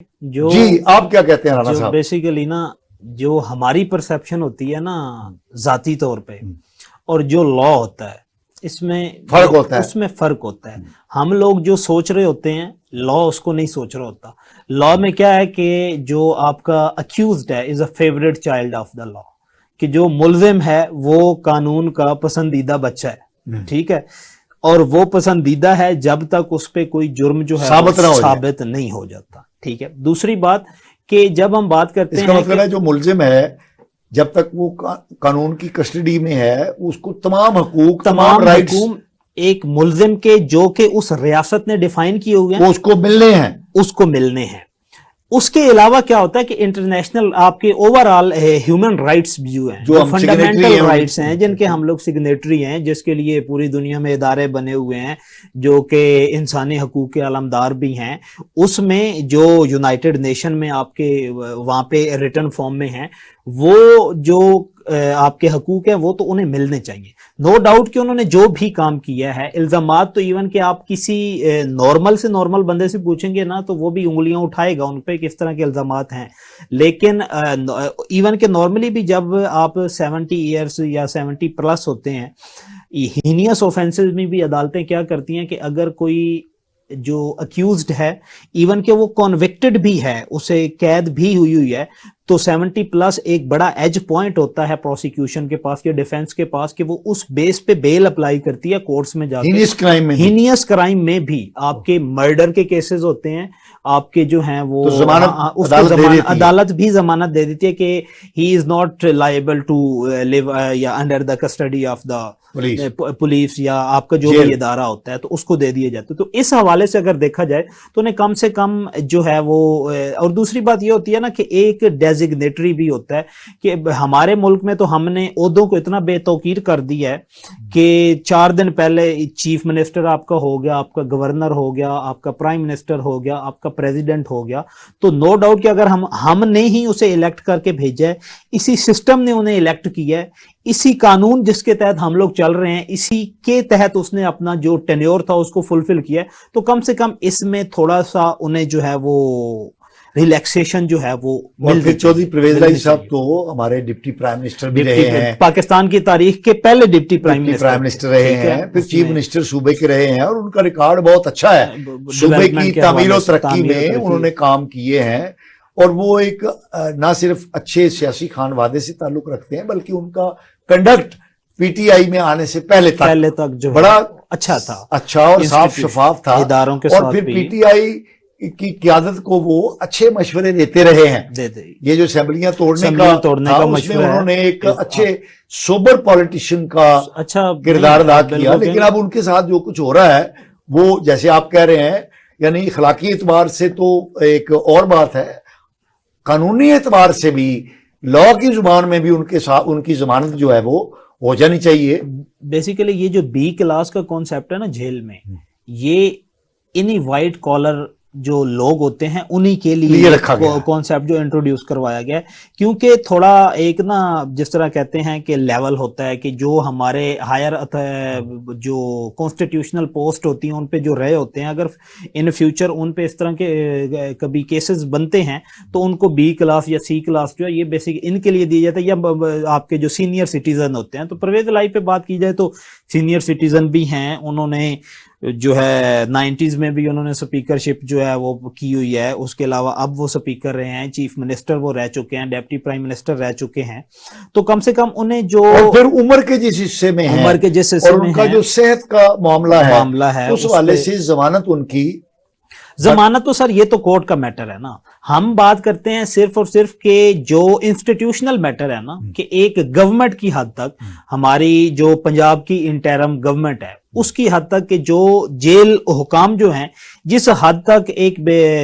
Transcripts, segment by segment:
جو جی آپ کیا کہتے ہیں رانا جو صاحب؟ بیسیکلی نا جو ہماری پرسپشن ہوتی ہے نا ذاتی طور پہ اور جو لا ہوتا ہے اس میں فرق ہوتا ہے. اس میں فرق ہوتا ہے. ہم لوگ جو سوچ رہے ہوتے ہیں لا اس کو نہیں سوچ رہا ہوتا. لا میں کیا ہے کہ جو آپ کا اکیوزڈ ہے از اے فیوریٹ چائلڈ آف دا لا، کہ جو ملزم ہے وہ قانون کا پسندیدہ بچہ ہے. ٹھیک ہے، اور وہ پسندیدہ ہے جب تک اس پہ کوئی جرم جو ہے ثابت نہیں ہو جاتا. ٹھیک ہے. دوسری بات کہ جب ہم بات کرتے ہیں، اس کا مطلب ہے جو ملزم ہے جب تک وہ قانون کی کسٹڈی میں ہے اس کو تمام حقوق تمام رائٹس ایک ملزم کے جو کہ اس ریاست نے ڈیفائن کیے ہوئے ہیں وہ اس کو ملنے ہیں، اس کو ملنے ہیں. اس کے علاوہ کیا ہوتا ہے کہ انٹرنیشنل آپ کے اوور آل ہیومن رائٹس بھی ہیں جو فنڈامنٹل رائٹس ہیں جن کے ہم لوگ سگنیٹری ہیں، جس کے لیے پوری دنیا میں ادارے بنے ہوئے ہیں جو کہ انسانی حقوق کے علمدار بھی ہیں. اس میں جو یونائٹڈ نیشن میں آپ کے وہاں پہ ریٹن فارم میں ہیں وہ جو آپ کے حقوق ہیں وہ تو انہیں ملنے چاہیے. نو ڈاؤٹ کہ انہوں نے جو بھی کام کیا ہے، الزامات تو ایون کہ آپ کسی نارمل سے نارمل بندے سے پوچھیں گے نا تو وہ بھی انگلیاں اٹھائے گا ان پہ کس طرح کے الزامات ہیں. لیکن ایون کہ نارملی بھی جب آپ 70 ایئرس یا 70 پلس ہوتے ہیں، ہینیس اوفینسز میں بھی عدالتیں کیا کرتی ہیں کہ اگر کوئی جو اکیوزڈ ہے ایون کہ وہ کنوکٹڈ بھی ہے، اسے قید بھی ہوئی ہے، تو 70 پلس ایک بڑا ایج پوائنٹ ہوتا ہے پروسیکیوشن کے پاس یا ڈیفینس کے پاس کہ وہ اس بیس پہ بیل اپلائی کرتی ہے کورٹس میں جا کے. ہینیس کرائم میں بھی آپ کے مرڈر کے کیسز ہوتے ہیں، آپ کے جو ہیں وہ عدالت بھی ضمانت دے دیتی ہے کہ ہی از ناٹ لائبل ٹو لیو یا under the custody of the police یا آپ کا جو بھی ادارہ ہوتا ہے تو اس کو دے دیے جاتے. تو اس حوالے سے اگر دیکھا جائے تو انہیں کم سے کم جو ہے وہ، اور دوسری بات یہ ہوتی ہے نا کہ ایک ڈیزگنیٹری بھی ہوتا ہے کہ ہمارے ملک میں تو ہم نے عہدوں کو اتنا بے توقیر کر دیا ہے کہ 4 دن پہلے چیف منسٹر آپ کا ہو گیا، آپ کا گورنر ہو گیا، آپ کا پرائم منسٹر ہو گیا، آپ کا پریزیڈنٹ ہو گیا. تو نو ڈاؤٹ کہ اگر ہم نے ہی اسے الیکٹ کر کے بھیجا ہے، اسی سسٹم نے انہیں الیکٹ کیا ہے، اسی قانون جس کے تحت ہم لوگ چل رہے ہیں اسی کے تحت اس نے اپنا جو ٹینیور تھا اس کو فلفل کیا ہے، تو کم سے کم اس میں تھوڑا سا انہیں جو ہے وہ ریلیکسیشن جو ہے وہ مل گئی. چودھری پرویز الہی صاحب تو ہمارے ڈپٹی پرائم منسٹر بھی رہے ہیں، پاکستان کی تاریخ کے پہلے ڈپٹی پرائم منسٹر رہے ہیں، پھر چیف منسٹر صوبے کے رہے ہیں، اور ان کا ریکارڈ بہت اچھا ہے. صوبے کی تعمیر و ترقی میں انہوں نے کام کیے ہیں، اور وہ ایک نہ صرف اچھے سیاسی خانوادے سے تعلق رکھتے ہیں بلکہ ان کا کنڈکٹ پی ٹی آئی میں آنے سے پہلے تک جو بڑا اچھا تھا، اچھا اور صاف شفاف تھا، اداروں کے اور پھر پی ٹی آئی کی قیادت کو وہ اچھے مشورے دیتے رہے ہیں. یہ جو اسمبلیاں توڑنے کا اس میں انہوں نے ایک اچھے سوبر پولیٹیشین کا اچھا کردار ادا کیا. لیکن اب ان کے ساتھ جو کچھ ہو رہا ہے وہ جیسے آپ کہہ رہے ہیں، یعنی اخلاقی اعتبار سے تو ایک اور بات ہے، قانونی اعتبار سے بھی لا کی زبان میں بھی ان کے ساتھ ان کی ضمانت جو ہے وہ ہو جانی چاہیے. بیسیکلی یہ جو بی کلاس کا کانسیپٹ ہے نا جیل میں، یہ انہی وائٹ کالر جو لوگ ہوتے ہیں انہی کے لیے کانسیپٹ جو انٹروڈیوس کروایا گیا ہے. کیونکہ تھوڑا ایک نا جس طرح کہتے ہیں کہ لیول ہوتا ہے کہ جو ہمارے ہائر جو کانسٹیٹیوشنل پوسٹ ہوتی ہیں ان پہ جو رہے ہوتے ہیں، اگر ان فیوچر ان پہ اس طرح کے کبھی کیسز بنتے ہیں تو ان کو بی کلاس یا سی کلاس جو ہے یہ بیسک ان کے لیے دی جاتا ہے، یا آپ کے جو سینئر سٹیزن ہوتے ہیں. تو پرویز الہی پہ بات کی جائے تو سینئر سٹیزن بھی ہیں، انہوں نے جو ہے 90s میں بھی انہوں نے سپیکرشپ جو ہے وہ کی ہوئی ہے. اس کے علاوہ اب وہ سپیکر رہے ہیں، چیف منسٹر وہ رہ چکے ہیں، ڈیپٹی پرائم منسٹر رہ چکے ہیں. تو کم سے کم انہیں جو پھر عمر کے جس حصے میں ہیں، عمر کے جس حصے میں ان کا جو صحت کا معاملہ ہے اس حوالے سے ضمانت ان کی ضمانت تو سر یہ تو کورٹ کا میٹر ہے نا. ہم بات کرتے ہیں صرف اور صرف کہ جو انسٹیٹیوشنل میٹر ہے نا، کہ ایک گورنمنٹ کی حد تک، ہماری جو پنجاب کی انٹرم گورنمنٹ ہے اس کی حد تک کہ جو جیل حکام جو ہیں جس حد تک ایک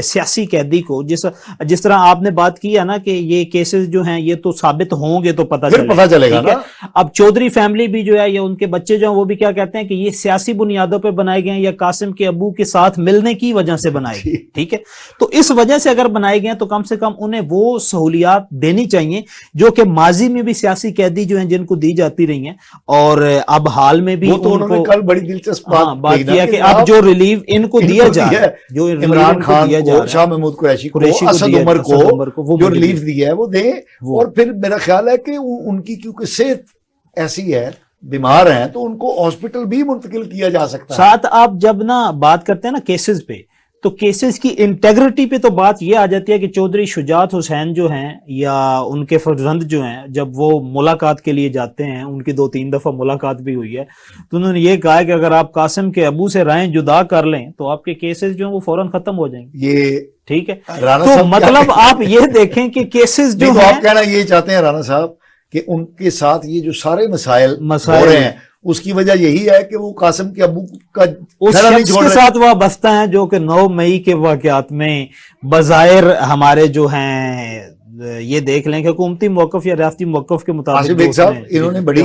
سیاسی قیدی کو جس طرح آپ نے بات کی ہے نا کہ یہ کیسز جو ہیں یہ تو ثابت ہوں گے تو پتہ چلے گا نا. اب چودھری فیملی بھی جو ہے یا ان کے بچے جو ہیں وہ بھی کیا کہتے ہیں کہ یہ سیاسی بنیادوں پہ بنائے گئے ہیں یا قاسم کے ابو کے ساتھ ملنے کی وجہ سے بنائے گئے. ٹھیک ہے، تو اس وجہ سے اگر بنائے گئے ہیں تو کم سے کم انہیں وہ سہولیات دینی چاہیے جو کہ ماضی میں بھی سیاسی قیدی جو ہیں جن کو دی جاتی رہی ہیں، اور اب حال میں بھی وہ تو انہوں نے کل بڑی دلچسپ بات کیا کہ اب جو ریلیف ان کو دیا جائے، جو عمران خان کو، شاہ محمود قریشی کو، اسد عمر کو جو ریلیف دیا ہے وہ دیں. اور پھر میرا خیال ہے کہ ان کی کیونکہ صحت ایسی ہے، بیمار ہیں، تو ان کو ہاسپٹل بھی منتقل کیا جا سکتا ہے. ساتھ آپ جب نا بات کرتے ہیں نا کیسز پہ، تو کیسز کی انٹیگریٹی پہ تو بات یہ آ جاتی ہے کہ چودھری شجاعت حسین جو ہیں یا ان کے فرزند جو ہیں، جب وہ ملاقات کے لیے جاتے ہیں، ان کی 2-3 دفعہ ملاقات بھی ہوئی ہے، تو انہوں نے یہ کہا کہ اگر آپ قاسم کے ابو سے رائے جدا کر لیں تو آپ کے کیسز جو ہیں وہ فوراً ختم ہو جائیں گے. یہ ٹھیک ہے، تو مطلب آپ یہ دیکھیں کہ کیسز جو ہیں، آپ کہنا یہ چاہتے ہیں رانا صاحب کہ ان کے ساتھ یہ جو سارے مسائل ہو رہے ہیں، اس کی وجہ یہی ہے کہ وہ قاسم کے ابو کا اس شخص کے ساتھ وابستہ ہیں جو کہ 9 مئی کے واقعات میں بظاہر ہمارے جو ہیں، یہ دیکھ لیں کہ حکومتی موقف یا ریاستی موقف کے مطابق انہوں نے بڑی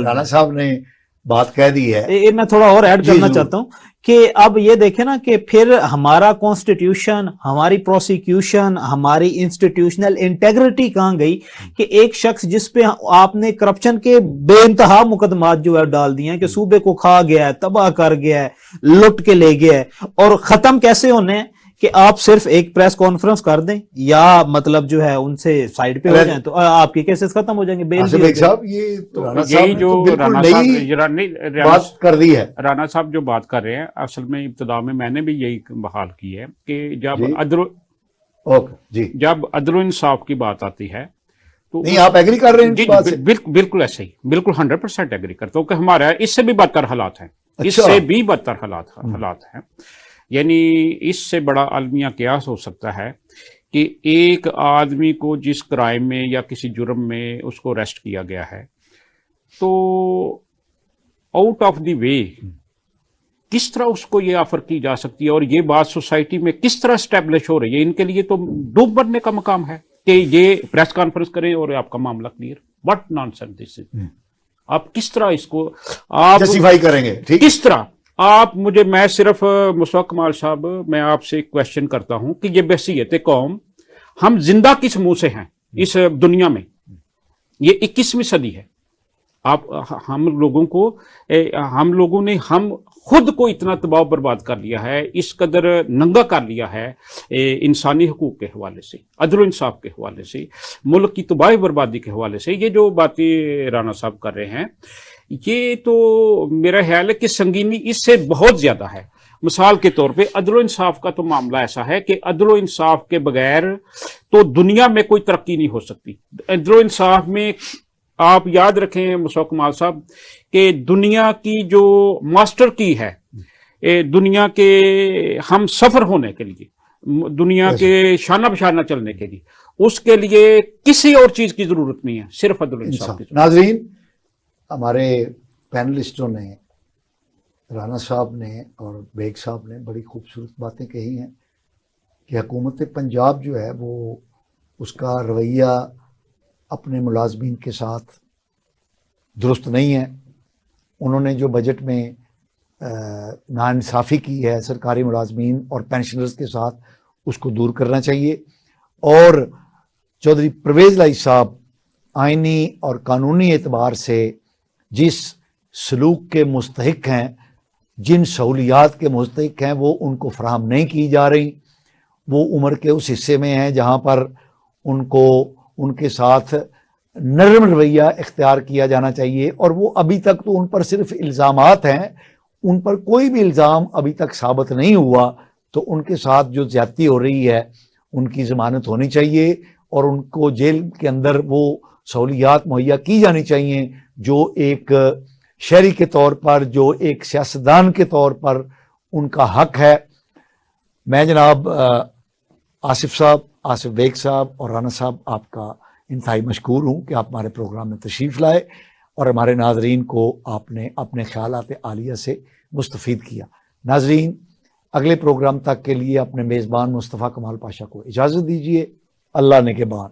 رانا صاحب نے بات کہہ دی ہے. میں تھوڑا اور ایڈ کرنا چاہتا ہوں کہ اب یہ دیکھیں نا کہ پھر ہمارا کانسٹیٹیوشن، ہماری پروسیکیوشن، ہماری انسٹیٹیوشنل انٹیگریٹی کہاں گئی کہ ایک شخص جس پہ آپ نے کرپشن کے بے انتہا مقدمات جو ہے ڈال دیے ہیں کہ صوبے کو کھا گیا ہے، تباہ کر گیا ہے، لٹ کے لے گیا ہے، اور ختم کیسے ہونے ہیں کہ آپ صرف ایک پریس کانفرنس کر دیں یا مطلب جو ہے ان سے سائیڈ پہ ہو جائیں تو آپ کے کیسز ختم ہو جائیں گے. یہی جو رانا صاحب بات کر دی ہے، رانا صاحب جو بات کر رہے ہیں، اصل میں ابتدا میں میں نے بھی یہی بحال کی ہے کہ جب عدل و انصاف کی بات آتی ہے تو نہیں، آپ ایگری کر رہے ہیں؟ بالکل ایسے ہی، بالکل 100% ایگری کرتا ہوں کہ ہمارا اس سے بھی بدتر حالات ہیں، اس سے بھی بدتر حالات ہیں. یعنی اس سے بڑا المیہ قیاس ہو سکتا ہے کہ ایک آدمی کو جس کرائم میں یا کسی جرم میں اس کو اریسٹ کیا گیا ہے، تو آؤٹ آف دی وے کس طرح اس کو یہ آفر کی جا سکتی ہے، اور یہ بات سوسائٹی میں کس طرح اسٹیبلش ہو رہی ہے. ان کے لیے تو ڈوب مرنے کا مقام ہے کہ یہ پریس کانفرنس کریں اور آپ کا معاملہ کلیئر. واٹ نان سینس دس از. آپ کس طرح اس کو آپ جسٹیفائی کریں گے؟ کس طرح آپ میں صرف مصطفیٰ کمال صاحب، میں آپ سے ایک کوشچن کرتا ہوں کہ یہ بحیثیت قوم ہم زندہ کس منہ سے ہیں اس دنیا میں؟ یہ 21ویں صدی ہے. ہم لوگوں نے خود کو اتنا تباہ برباد کر لیا ہے، اس قدر ننگا کر لیا ہے انسانی حقوق کے حوالے سے، عدل و انصاف کے حوالے سے، ملک کی تباہ بربادی کے حوالے سے. یہ جو باتیں رانا صاحب کر رہے ہیں، یہ تو میرا خیال ہے کہ سنگینی اس سے بہت زیادہ ہے. مثال کے طور پہ عدل و انصاف کا تو معاملہ ایسا ہے کہ عدل و انصاف کے بغیر تو دنیا میں کوئی ترقی نہیں ہو سکتی. عدل و انصاف میں آپ یاد رکھیں مصطفیٰ کمال صاحب کہ دنیا کی جو ماسٹر کی ہے، دنیا کے ہم سفر ہونے کے لیے، دنیا کے شانہ بشانہ چلنے کے لیے، اس کے لیے کسی اور چیز کی ضرورت نہیں ہے، صرف عدل و انصاف کی. ناظرین، ہمارے پینلسٹوں نے، رانا صاحب نے اور بیگ صاحب نے بڑی خوبصورت باتیں کہی ہیں کہ حکومت پنجاب جو ہے وہ اس کا رویہ اپنے ملازمین کے ساتھ درست نہیں ہے. انہوں نے جو بجٹ میں ناانصافی کی ہے سرکاری ملازمین اور پینشنرز کے ساتھ، اس کو دور کرنا چاہیے. اور چودھری پرویز لائی صاحب آئینی اور قانونی اعتبار سے جس سلوک کے مستحق ہیں، جن سہولیات کے مستحق ہیں، وہ ان کو فراہم نہیں کی جا رہی. وہ عمر کے اس حصے میں ہیں جہاں پر ان کے ساتھ نرم رویہ اختیار کیا جانا چاہیے، اور وہ ابھی تک تو ان پر صرف الزامات ہیں، ان پر کوئی بھی الزام ابھی تک ثابت نہیں ہوا. تو ان کے ساتھ جو زیادتی ہو رہی ہے، ان کی ضمانت ہونی چاہیے اور ان کو جیل کے اندر وہ سہولیات مہیا کی جانی چاہیے جو ایک شہری کے طور پر، جو ایک سیاستدان کے طور پر ان کا حق ہے. میں جناب آصف صاحب، آصف بیگ صاحب اور رانا صاحب، آپ کا انتہائی مشکور ہوں کہ آپ ہمارے پروگرام میں تشریف لائے اور ہمارے ناظرین کو آپ نے اپنے خیالات عالیہ سے مستفید کیا. ناظرین، اگلے پروگرام تک کے لیے اپنے میزبان مصطفیٰ کمال پاشا کو اجازت دیجیے. اللہ نگہبان.